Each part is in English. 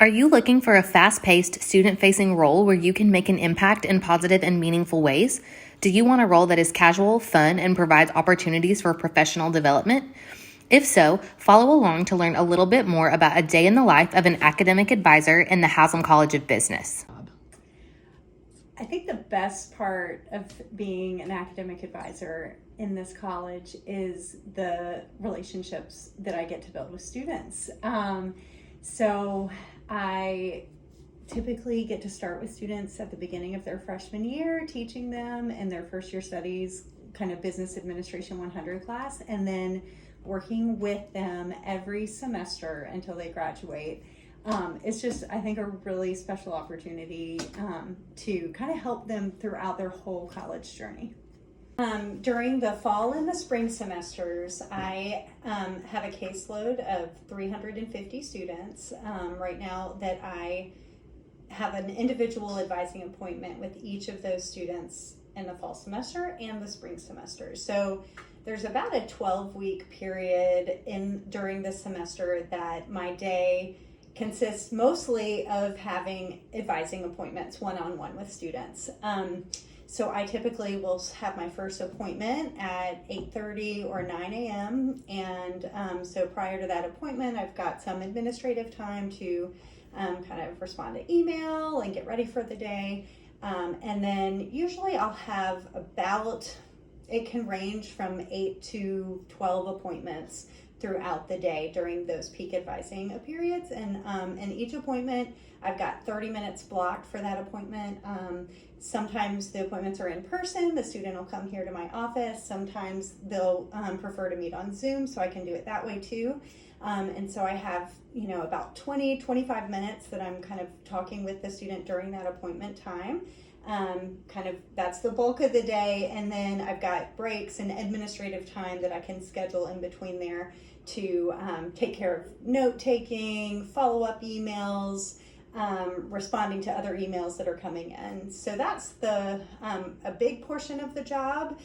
Are you looking for a fast-paced, student-facing role where you can make an impact in positive and meaningful ways? Do you want a role that is casual, fun, and provides opportunities for professional development? If so, follow along to learn a little bit more about a day in the life of an academic advisor in the Haslam College of Business. I think the best part of being an academic advisor in this college is the relationships that I get to build with students. So I typically get to start with students at the beginning of their freshman year, teaching them in their first year studies, kind of business administration 100 class, and then working with them every semester until they graduate. It's just, I think, a really special opportunity to kind of help them throughout their whole college journey. During the fall and the spring semesters, I have a caseload of 350 students right now that I have an individual advising appointment with each of those students in the fall semester and the spring semester. So there's about a 12-week period during the semester that my day consists mostly of having advising appointments one-on-one with students. So I typically will have my first appointment at 8:30 or 9 a.m. And so prior to that appointment, I've got some administrative time to kind of respond to email and get ready for the day. And then usually I'll have it can range from 8 to 12 appointments throughout the day during those peak advising periods. And each appointment, I've got 30 minutes blocked for that appointment. Sometimes the appointments are in person. The student will come here to my office. Sometimes they'll prefer to meet on Zoom, so I can do it that way too. And so I have, about 25 minutes that I'm kind of talking with the student during that appointment time. That's the bulk of the day. And then I've got breaks and administrative time that I can schedule in between there to take care of note taking, follow-up emails, responding to other emails that are coming in. So that's a big portion of the job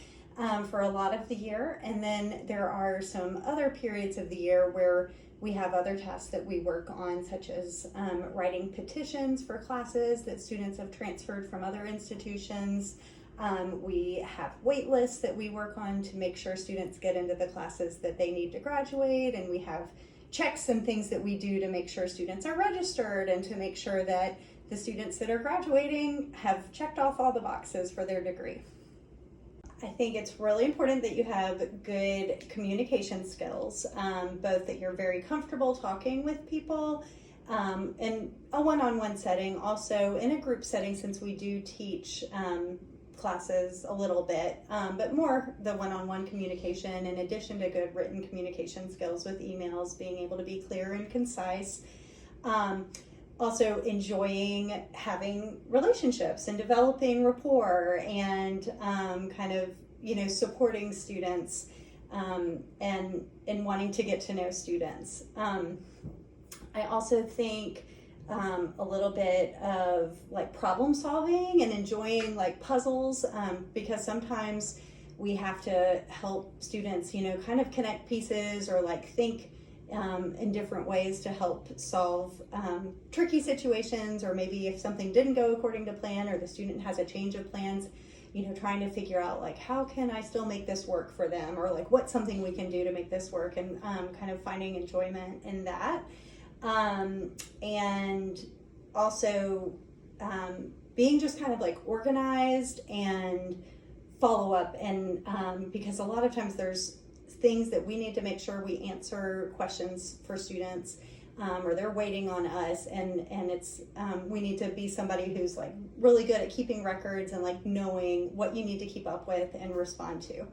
for a lot of the year. And then there are some other periods of the year where we have other tasks that we work on, such as writing petitions for classes that students have transferred from other institutions. We have wait lists that we work on to make sure students get into the classes that they need to graduate, and we have checks and things that we do to make sure students are registered and to make sure that the students that are graduating have checked off all the boxes for their degree. I think it's really important that you have good communication skills, both that you're very comfortable talking with people in a one-on-one setting, also in a group setting, since we do teach classes a little bit, but more the one-on-one communication, in addition to good written communication skills with emails, being able to be clear and concise. Also enjoying having relationships and developing rapport and supporting students and wanting to get to know students. I also think a little bit of problem solving and enjoying puzzles, because sometimes we have to help students kind of connect pieces or think in different ways to help solve tricky situations, or maybe if something didn't go according to plan or the student has a change of plans, trying to figure out how can I still make this work for them, or what's something we can do to make this work, and kind of finding enjoyment in that. And also being just kind of organized and follow up, and because a lot of times there's things that we need to make sure we answer questions for students, or they're waiting on us, and it's we need to be somebody who's really good at keeping records and knowing what you need to keep up with and respond to.